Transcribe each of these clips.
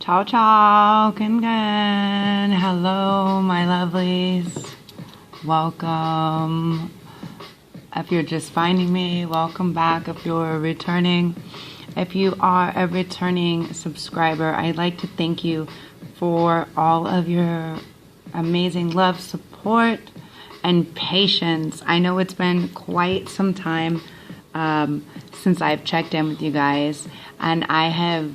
Ciao, ciao, can. Hello, my lovelies. Welcome. If you're just finding me, welcome back. If you're returning, if you are a returning subscriber, I'd like to thank you for all of your amazing love, support, and patience. I know it's been quite some time since I've checked in with you guys, and I have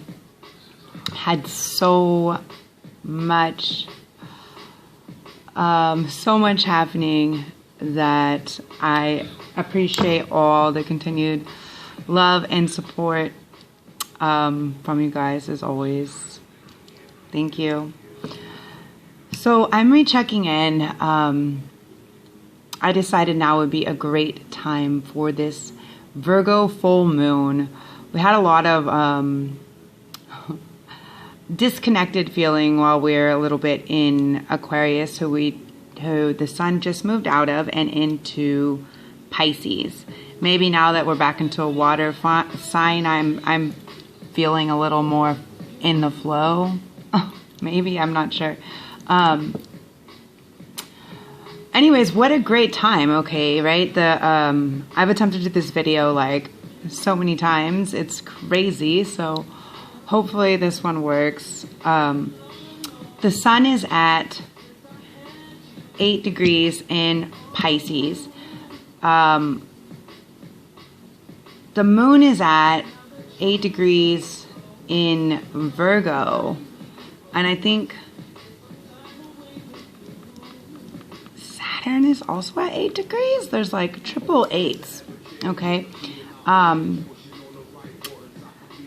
had so much happening that I appreciate all the continued love and support from you guys as always. Thank you. So I'm rechecking in. I decided now would be a great time for this Virgo full moon. We had a lot of disconnected feeling while we're a little bit in Aquarius, who the sun just moved out of and into Pisces. Maybe now that we're back into a water sign, I'm feeling a little more in the flow. Maybe, I'm not sure. Anyways, what a great time. Okay, right? I've attempted to do this video like so many times. It's crazy. So hopefully this one works. The sun is at 8 degrees in Pisces. The moon is at 8 degrees in Virgo. And I think Saturn is also at 8 degrees. There's like triple eights. Okay.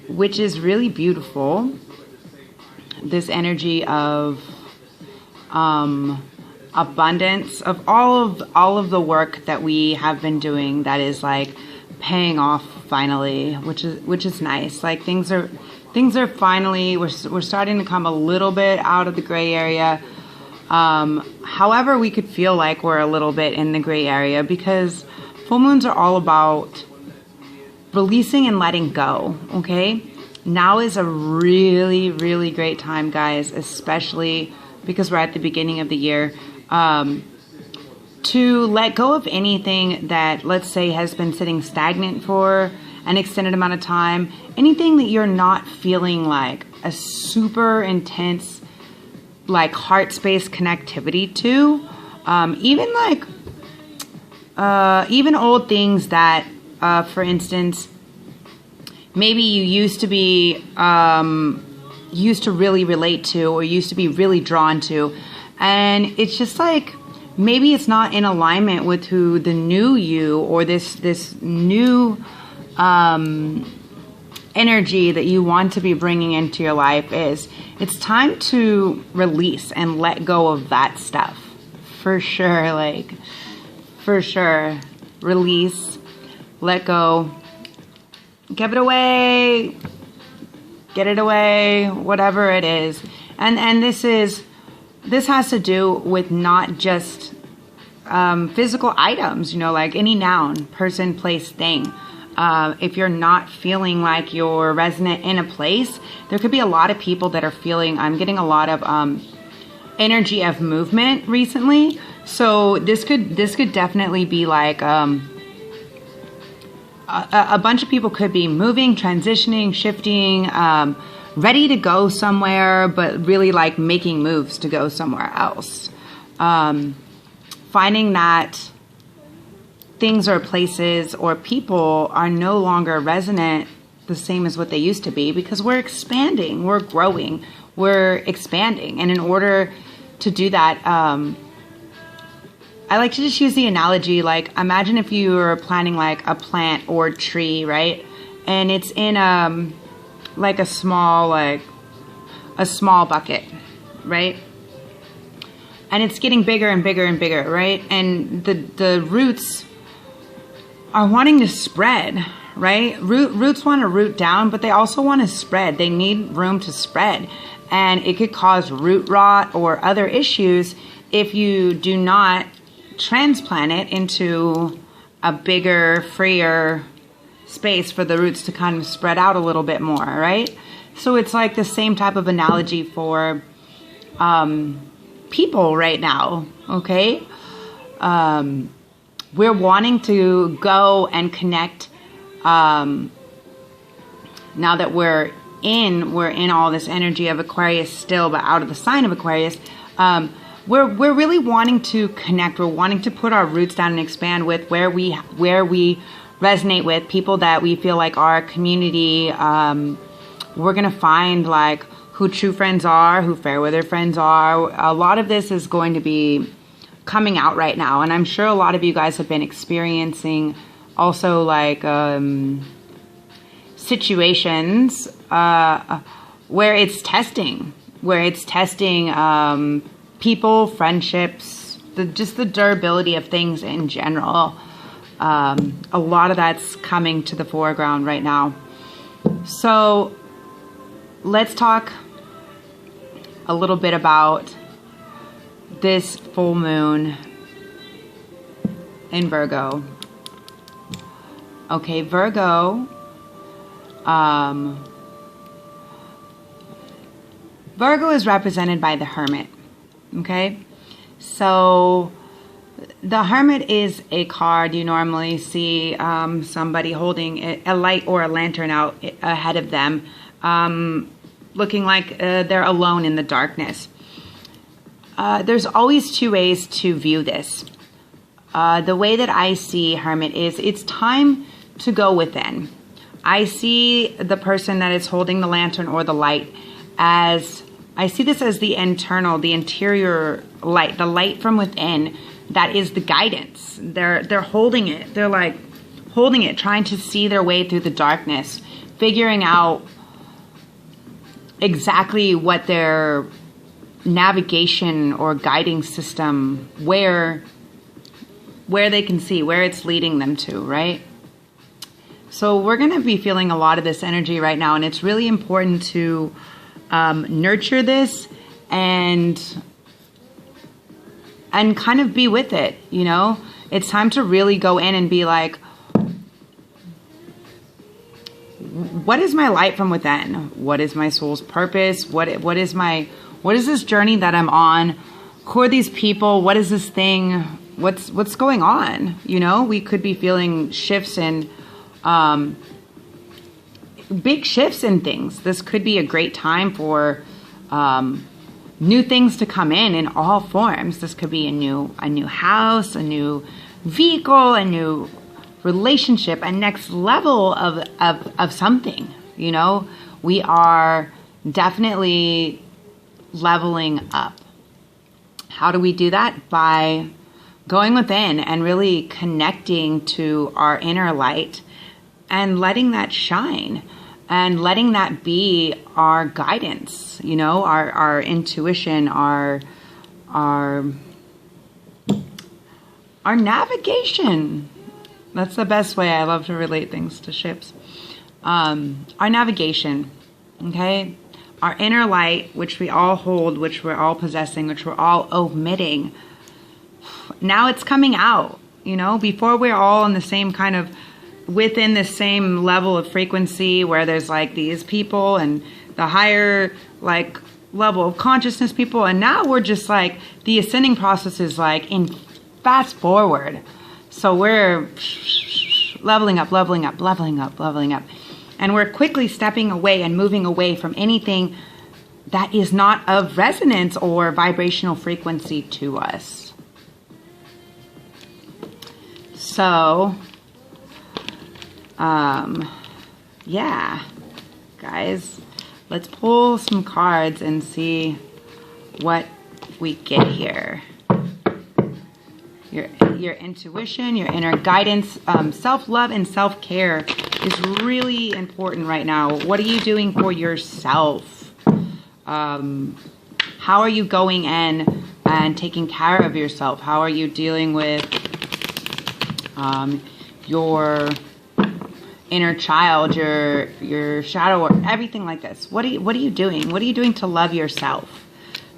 Which is really beautiful. This energy of abundance, of all of the work that we have been doing that is like paying off finally, which is nice. Like things are finally, we're starting to come a little bit out of the gray area. However, we could feel like we're a little bit in the gray area because full moons are all about releasing and letting go, okay? Now is a really, really great time, guys, especially because we're at the beginning of the year, to let go of anything that, let's say, has been sitting stagnant for an extended amount of time. Anything that you're not feeling like a super intense, like heart space connectivity to, even old things that, for instance, maybe you used to really relate to, or used to be really drawn to, and it's just like maybe it's not in alignment with who the new you, or this new energy that you want to be bringing into your life is. It's time to release and let go of that stuff. For sure, like, for sure. Release, let go, give it away, get it away, whatever it is. And this has to do with not just physical items, you know, like any noun, person, place, thing. If you're not feeling like you're resonant in a place, there could be a lot of people that are feeling, I'm getting a lot of energy of movement recently. So this could definitely be like a bunch of people could be moving, transitioning, shifting, ready to go somewhere, but really like making moves to go somewhere else. Finding that things or places or people are no longer resonant the same as what they used to be, because we're expanding, we're growing, we're expanding. And in order to do that, I like to just use the analogy, like imagine if you were planting like a plant or tree, right? And it's in like a small bucket, right? And it's getting bigger and bigger and bigger, right? And the roots are wanting to spread, right? Roots want to root down, but they also want to spread. They need room to spread. And it could cause root rot or other issues if you do not transplant it into a bigger, freer space for the roots to kind of spread out a little bit more, right? So it's like the same type of analogy for people right now, okay? We're wanting to go and connect now that we're in all this energy of Aquarius still, but out of the sign of Aquarius. We're really wanting to connect. We're wanting to put our roots down and expand with where we resonate with people that we feel like are a community. We're gonna find like who true friends are, who fair weather friends are. A lot of this is going to be coming out right now, and I'm sure a lot of you guys have been experiencing also like situations where it's testing people, friendships, just the durability of things in general. A lot of that's coming to the foreground right now. So let's talk a little bit about this full moon in Virgo. Okay, Virgo. Virgo is represented by the Hermit. Okay, so the Hermit is a card you normally see somebody holding a light or a lantern out ahead of them, looking like they're alone in the darkness. There's always two ways to view this. The way that I see Hermit is it's time to go within. I see the person that is holding the lantern or the light as, I see this as the internal, the interior light, the light from within that is the guidance. They're holding it. They're like holding it, trying to see their way through the darkness, figuring out exactly what their navigation or guiding system, where they can see, where it's leading them to, right? So we're going to be feeling a lot of this energy right now, and it's really important to nurture this and kind of be with it, you know? It's time to really go in and be like, what is my light from within? What is my soul's purpose? What is this journey that I'm on? Who are these people? What is this thing? What's going on? You know, we could be feeling shifts in big shifts in things. This could be a great time for new things to come in all forms. This could be a new house, a new vehicle, a new relationship, a next level of something. You know, we are definitely leveling up. How do we do that? By going within and really connecting to our inner light and letting that shine and letting that be our guidance, you know, our intuition, our navigation. That's the best way. I love to relate things to ships. Our navigation, okay? Our inner light, which we all hold, which we're all possessing, which we're all omitting. Now it's coming out, you know? Before we're all in the same kind of, within the same level of frequency where there's like these people and the higher like level of consciousness people. And now we're just like, the ascending process is like in fast forward. So we're leveling up, leveling up, leveling up, leveling up. And we're quickly stepping away and moving away from anything that is not of resonance or vibrational frequency to us. So, yeah, guys, let's pull some cards and see what we get here. Your intuition, your inner guidance, self-love and self-care is really important right now. What are you doing for yourself? How are you going in and taking care of yourself? How are you dealing with your inner child, your shadow, or everything like this? What are you doing? What are you doing to love yourself?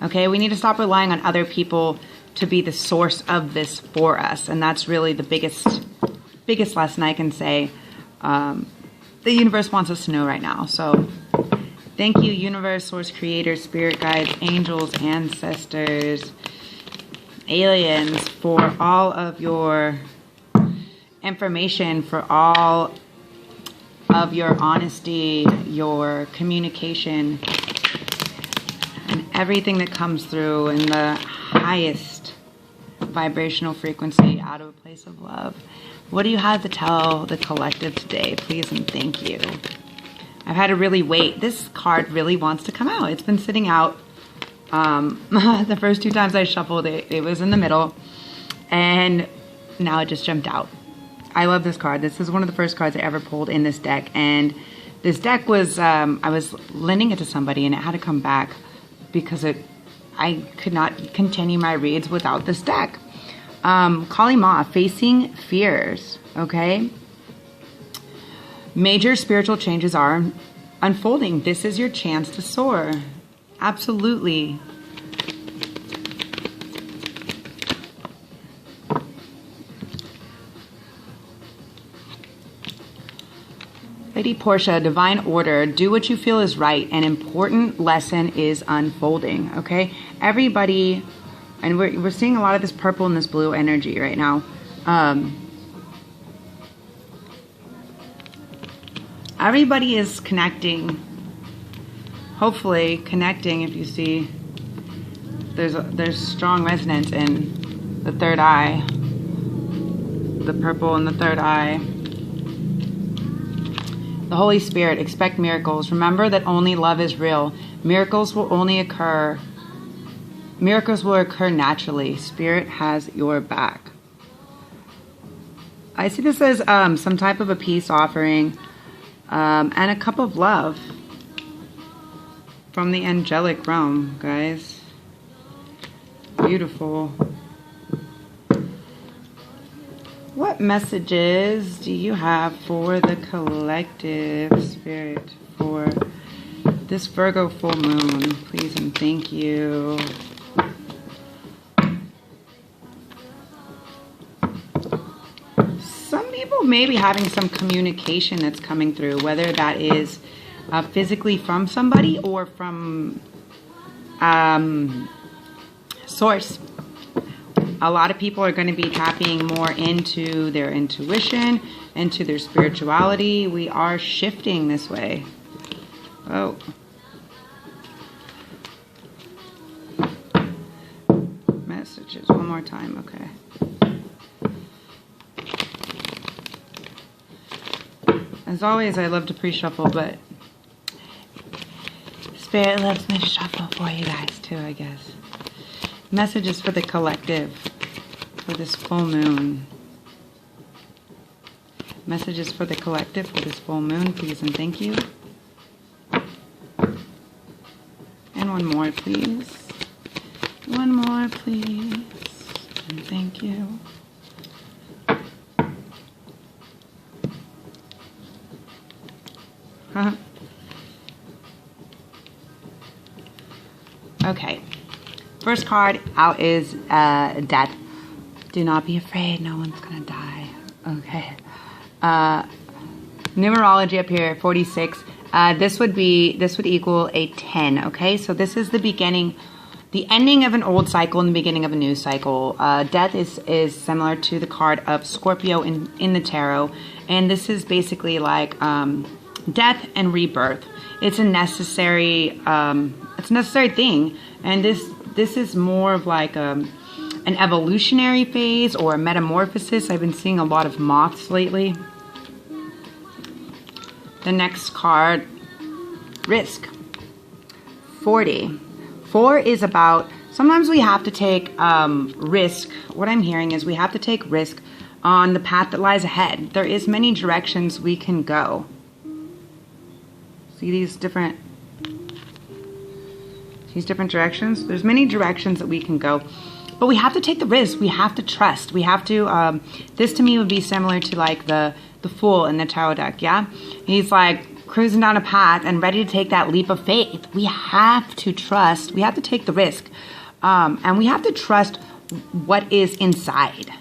Okay, we need to stop relying on other people to be the source of this for us. And that's really the biggest lesson I can say the universe wants us to know right now. So Thank you, universe, source, creator, spirit guides, angels, ancestors, aliens, for all of your information, for all of your honesty, your communication, and everything that comes through in the highest vibrational frequency out of a place of love. What do you have to tell the collective today? Please and thank you. I've had to really wait. This card really wants to come out. It's been sitting out. The first 2 times I shuffled it, it was in the middle. And now it just jumped out. I love this card. This is one of the first cards I ever pulled in this deck. And this deck was, I was lending it to somebody and it had to come back because I could not continue my reads without this deck. Kali Ma, facing fears, okay? Major spiritual changes are unfolding. This is your chance to soar. Absolutely. Lady Portia, divine order. Do what you feel is right. An important lesson is unfolding, okay? Everybody, and we're seeing a lot of this purple and this blue energy right now. Everybody is connecting, hopefully connecting. If you see, there's strong resonance in the third eye, the purple in the third eye. The Holy Spirit, expect miracles. Remember that only love is real. Miracles will occur naturally. Spirit has your back. I see this as some type of a peace offering. And a cup of love from the angelic realm, guys. Beautiful. What messages do you have for the collective spirit for this Virgo full moon? Please and thank you. People may be having some communication that's coming through, whether that is physically from somebody or from source. A lot of people are going to be tapping more into their intuition, into their spirituality. We are shifting this way. Oh. Messages one more time, okay. As always, I love to pre-shuffle, but Spirit loves me to shuffle for you guys too, I guess. Messages for the collective for this full moon. Messages for the collective for this full moon, please and thank you. And one more, please. One more, please. And thank you. Okay, first card out is death. Do not be afraid, no one's gonna die. Okay. Numerology up here, 46. This would equal a 10. Okay, so this is the beginning, the ending of an old cycle and the beginning of a new cycle. Death is similar to the card of Scorpio in the tarot, and this is basically like death and rebirth. It's a necessary thing, and this is more of like an evolutionary phase or a metamorphosis. I've been seeing a lot of moths lately. The next card, risk. 40. 4 is about, sometimes we have to take risk. What I'm hearing is we have to take risk on the path that lies ahead. There is many directions we can go. See these different directions? There's many directions that we can go. But we have to take the risk. We have to trust. We have to, this to me would be similar to like the Fool in the tarot deck, yeah? He's like cruising down a path and ready to take that leap of faith. We have to trust. We have to take the risk. And we have to trust what is inside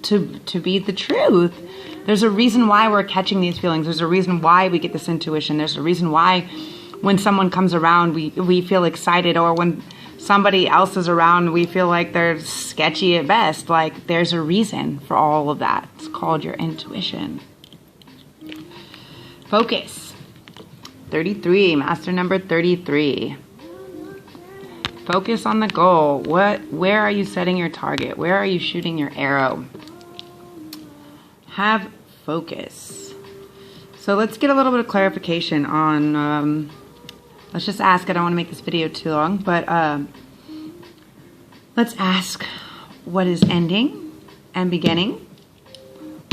to be the truth. There's a reason why we're catching these feelings. There's a reason why we get this intuition. There's a reason why when someone comes around, we feel excited, or when somebody else is around, we feel like they're sketchy at best. Like, there's a reason for all of that. It's called your intuition. Focus. 33, master number 33. Focus on the goal. Where are you setting your target? Where are you shooting your arrow? Have focus. So let's get a little bit of clarification on, let's just ask. I don't want to make this video too long, but let's ask what is ending and beginning,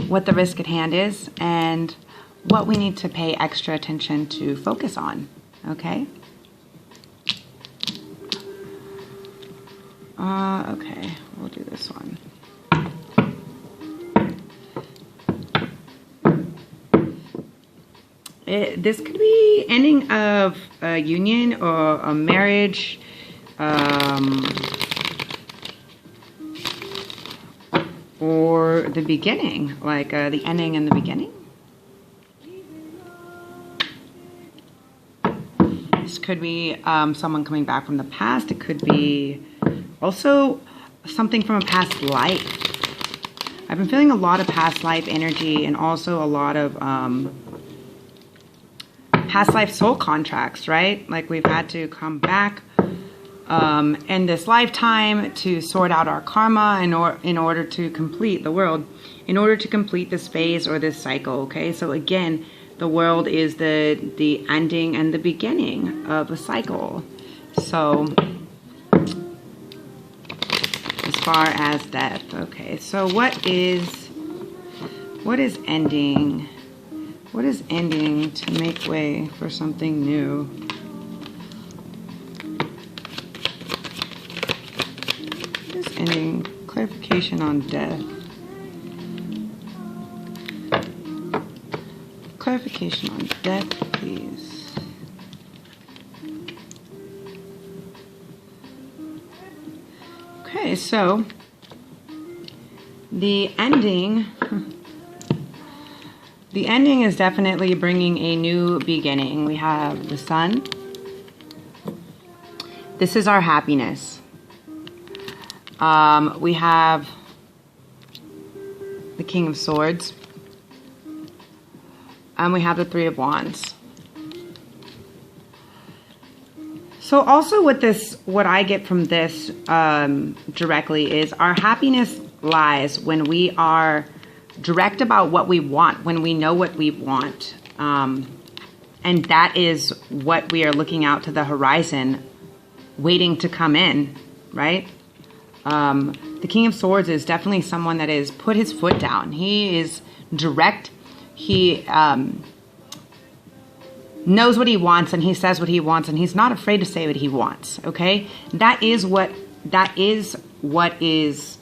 what the risk at hand is, and what we need to pay extra attention to focus on, okay? Okay, we'll do this one. This could be ending of a union or a marriage, or the beginning, like the ending and the beginning. This could be someone coming back from the past. It could be also something from a past life. I've been feeling a lot of past life energy, and also a lot of past life soul contracts, right? Like, we've had to come back in this lifetime to sort out our karma in order to complete the world, in order to complete this phase or this cycle, okay? So again, the world is the ending and the beginning of a cycle. So as far as death, okay, so what is ending? What is ending to make way for something new? What is ending? Clarification on death. Clarification on death, please. Okay, so the ending is definitely bringing a new beginning. We have the sun. This is our happiness. We have the King of Swords. And we have the Three of Wands. So also with this, what I get from this directly is our happiness lies when we are direct about what we want, when we know what we want. And that is what we are looking out to the horizon, waiting to come in, right? The King of Swords is definitely someone that has put his foot down. He is direct. He knows what he wants, and he says what he wants, and he's not afraid to say what he wants, okay? That is what is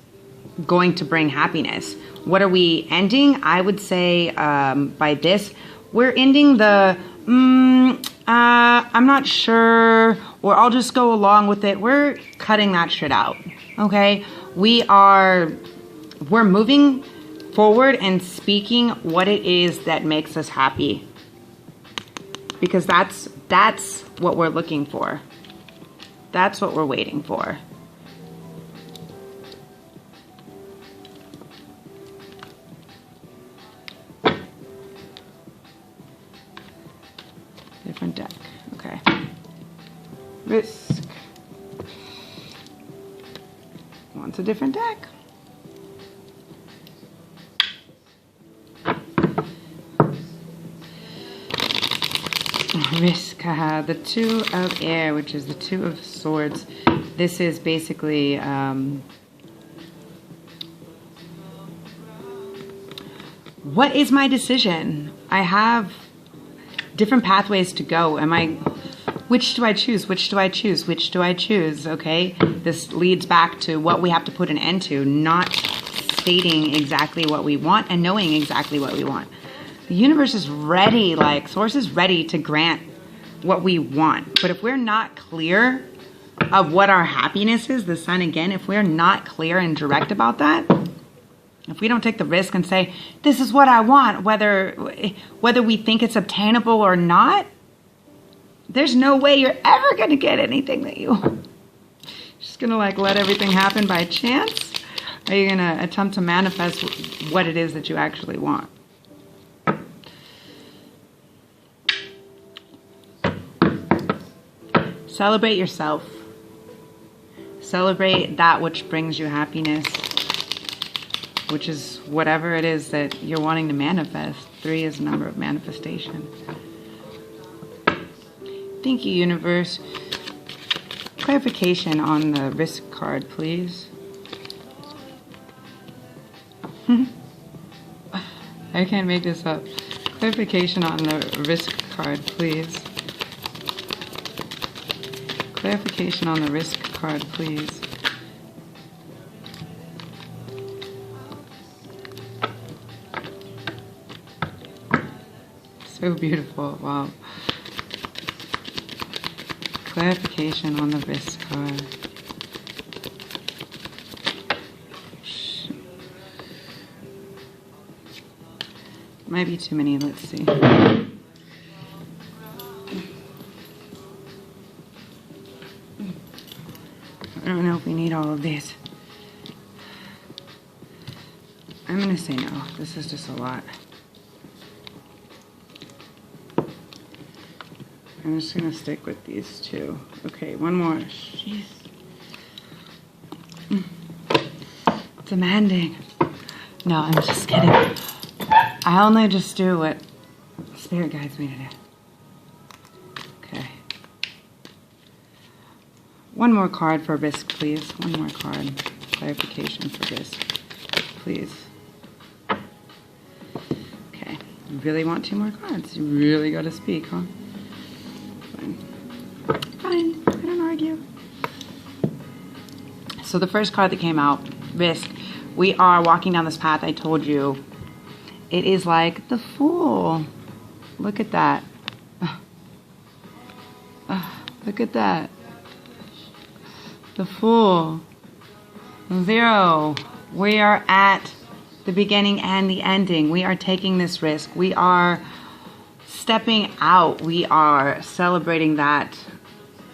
going to bring happiness. What are we ending? I would say by this, we're ending the, I'm not sure, or I'll just go along with it. We're cutting that shit out, okay? We're moving forward and speaking what it is that makes us happy. Because that's what we're looking for. That's what we're waiting for. Different deck. Okay. Risk. Wants a different deck. Risk. The Two of Air, which is the Two of Swords. This is basically what is my decision? I have different pathways to go. Which do I choose? Which do I choose? Which do I choose? Okay, this leads back to what we have to put an end to, not stating exactly what we want and knowing exactly what we want. The universe is ready, like Source is ready to grant what we want. But if we're not clear of what our happiness is, the Sun again, if we're not clear and direct about that, if we don't take the risk and say, this is what I want, whether we think it's obtainable or not, there's no way you're ever going to get anything that you want. Just going to like let everything happen by chance? Are you going to attempt to manifest what it is that you actually want? Celebrate yourself. Celebrate that which brings you happiness, which is whatever it is that you're wanting to manifest. 3 is the number of manifestation. Thank you, universe. Clarification on the risk card, please. I can't make this up. Clarification on the risk card, please. Clarification on the risk card, please. So beautiful. Wow. Clarification on the risk card. Might be too many. Let's see. I don't know if we need all of these. I'm going to say no. This is just a lot. I'm just going to stick with these 2. Okay, one more. Jeez. Demanding. No, I'm just kidding. I only just do what Spirit guides me to do. Okay. One more card for risk, please. One more card. Clarification for risk, please. Okay. You really want 2 more cards? You really got to speak, huh? Fine. Fine. I don't argue. So the first card that came out, risk. We are walking down this path I told you. It is like the Fool. Look at that. Look at that. The Fool. 0. We are at the beginning and the ending. We are taking this risk. We are stepping out. We are celebrating that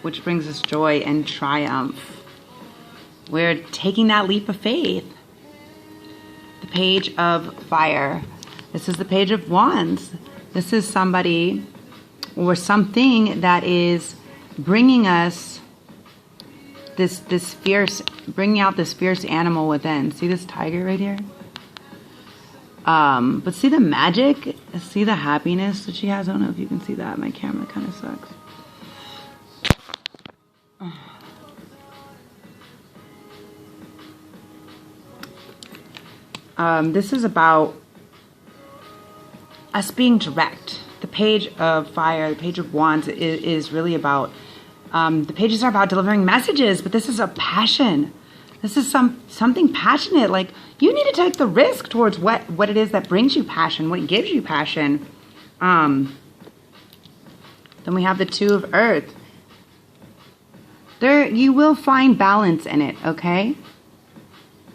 which brings us joy and triumph. We're taking that leap of faith. The Page of Fire. This is the Page of Wands. This is somebody or something that is bringing us this fierce, bringing out this fierce animal within. See this tiger right here? But see the magic? See the happiness that she has? I don't know if you can see that. My camera kind of sucks. This is about us being direct. The Page of Fire, the Page of Wands is really about, the pages are about delivering messages, but this is a passion. This is something passionate. Like, you need to take the risk towards what it is that brings you passion, what gives you passion. Then we have the 2 of Earth. There, you will find balance in it, okay?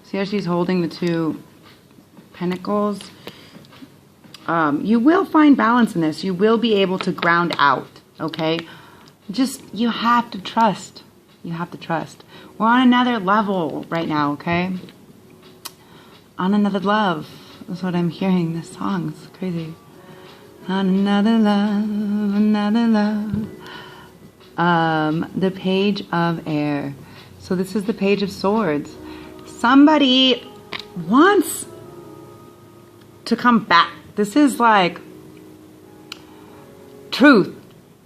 See how she's holding the 2 Pentacles? You will find balance in this. You will be able to ground out, okay? Just, you have to trust. You have to trust. We're on another level right now, okay? On another love. That's what I'm hearing. This song is crazy. On another love, another love. The Page of Air. So this is the Page of Swords. Somebody wants to come back. This is like truth.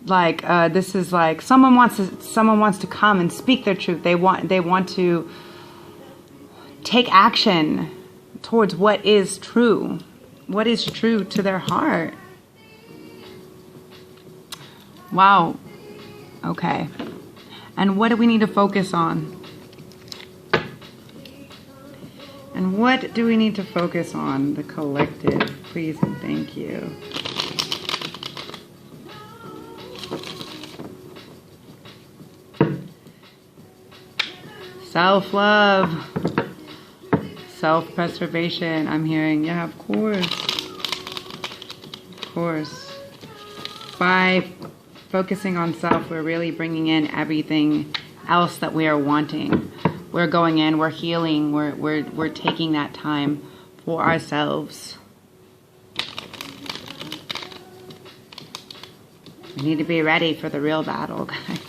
Like this is like someone wants to come and speak their truth. They want to take action towards what is true. What is true to their heart. Wow. Okay. And what do we need to focus on? And what do we need to focus on? The collective. Please and thank you. Self-love. Self-preservation. I'm hearing, yeah, of course. Of course. 5 focusing on self, we're really bringing in everything else that we are wanting. We're going in, we're healing, we're taking that time for ourselves. We need to be ready for the real battle, guys.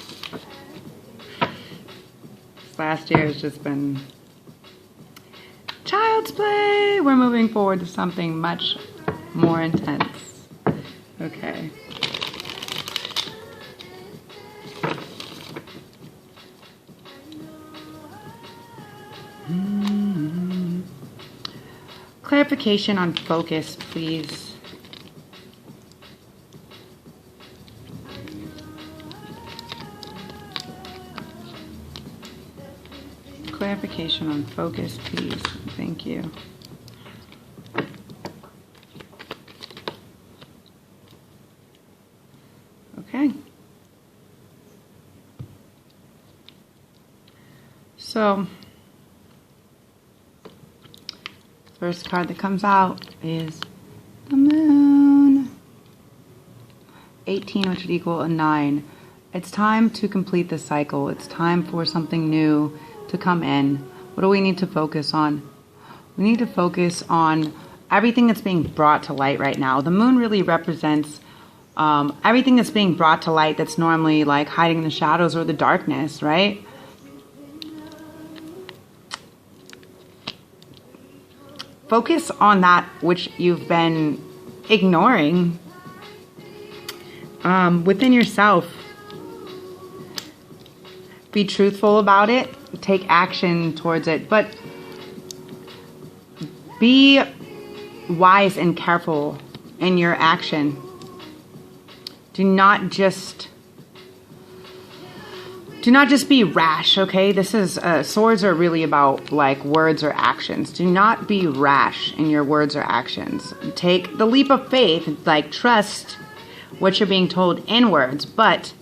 This last year has just been child's play. We're moving forward to something much more intense. Okay. Clarification on focus, please. Clarification on focus, please. Thank you. Okay. So, first card that comes out is the Moon. 18, which would equal a 9. It's time to complete the cycle. It's time for something new to come in. What do we need to focus on? We need to focus on everything that's being brought to light right now. The Moon really represents everything that's being brought to light that's normally like hiding in the shadows or the darkness, right? Focus on that which you've been ignoring within yourself. Be truthful about it. Take action towards it. But be wise and careful in your action. Do not just be rash, okay? This is, swords are really about like words or actions. Do not be rash in your words or actions. Take the leap of faith, like trust what you're being told in words, but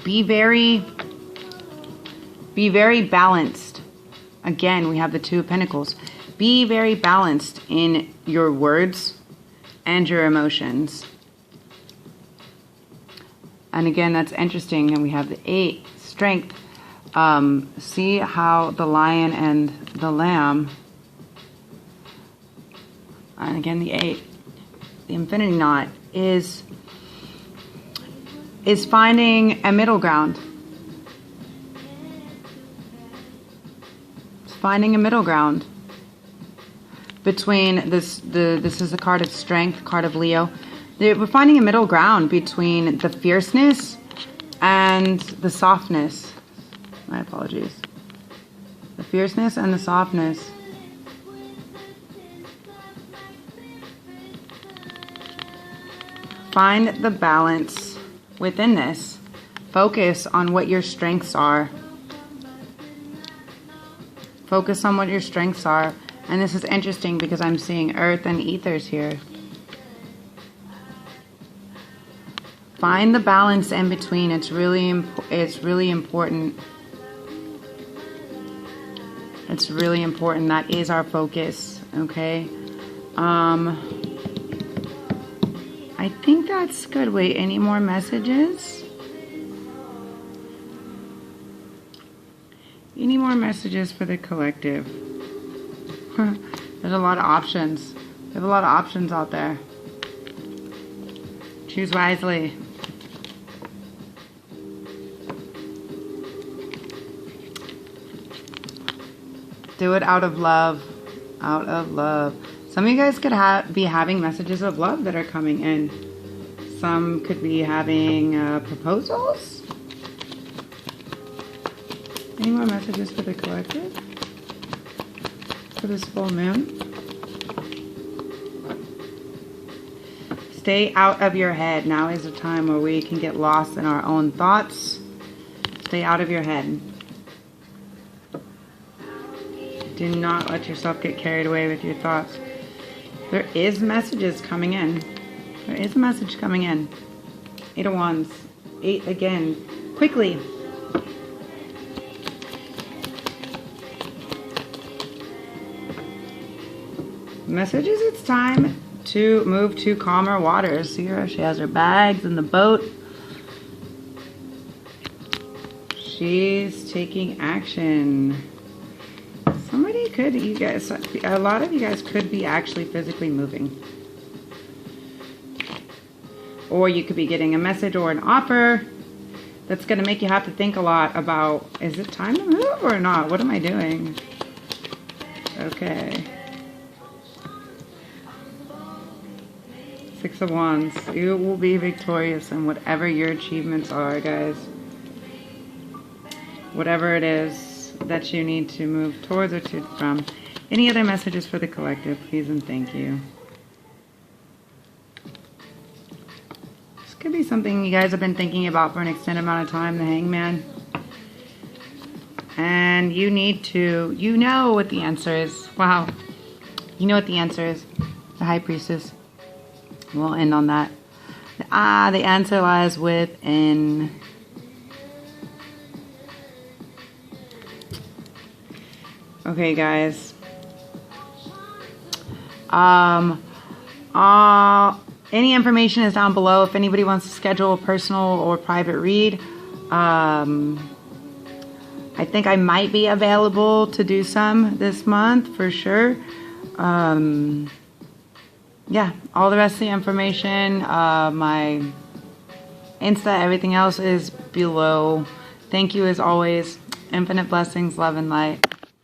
be very balanced. Again, we have the Two of Pentacles. Be very balanced in your words and your emotions. And again, that's interesting. And we have the 8, strength. See how the lion and the lamb. And again, the 8, the infinity knot is finding a middle ground. It's finding a middle ground between this. This is a card of strength, card of Leo. We're finding a middle ground between the fierceness and the softness. My apologies. The fierceness and the softness. Find the balance within this. Focus on what your strengths are. Focus on what your strengths are. And this is interesting because I'm seeing earth and ethers here. Find the balance in between. It's really important. It's really important. That is our focus. Okay. I think that's good. Wait, any more messages? Any more messages for the collective? There's a lot of options. We have a lot of options out there. Choose wisely. Do it out of love. Out of love. Some of you guys could be having messages of love that are coming in. Some could be having proposals. Any more messages for the collective? For this full moon? Stay out of your head. Now is a time where we can get lost in our own thoughts. Stay out of your head. Do not let yourself get carried away with your thoughts. There is messages coming in. There is a message coming in. 8 of Wands. 8 again. Quickly. Messages, it's time to move to calmer waters. See her? She has her bags in the boat. She's taking action. Somebody could, you guys, a lot of you guys could be actually physically moving. Or you could be getting a message or an offer that's going to make you have to think a lot about, is it time to move or not? What am I doing? Okay. Six of Wands. You will be victorious in whatever your achievements are, guys. Whatever it is that you need to move towards or to from. Any other messages for the collective, please and thank you. This could be something you guys have been thinking about for an extended amount of time, the Hangman. And you need to, you know what the answer is. Wow. You know what the answer is. The High Priestess. We'll end on that. The answer lies within. Okay, guys. Any information is down below. If anybody wants to schedule a personal or private read, I think I might be available to do some this month for sure. Yeah, all the rest of the information, my Insta, everything else is below. Thank you as always. Infinite blessings, love, and light.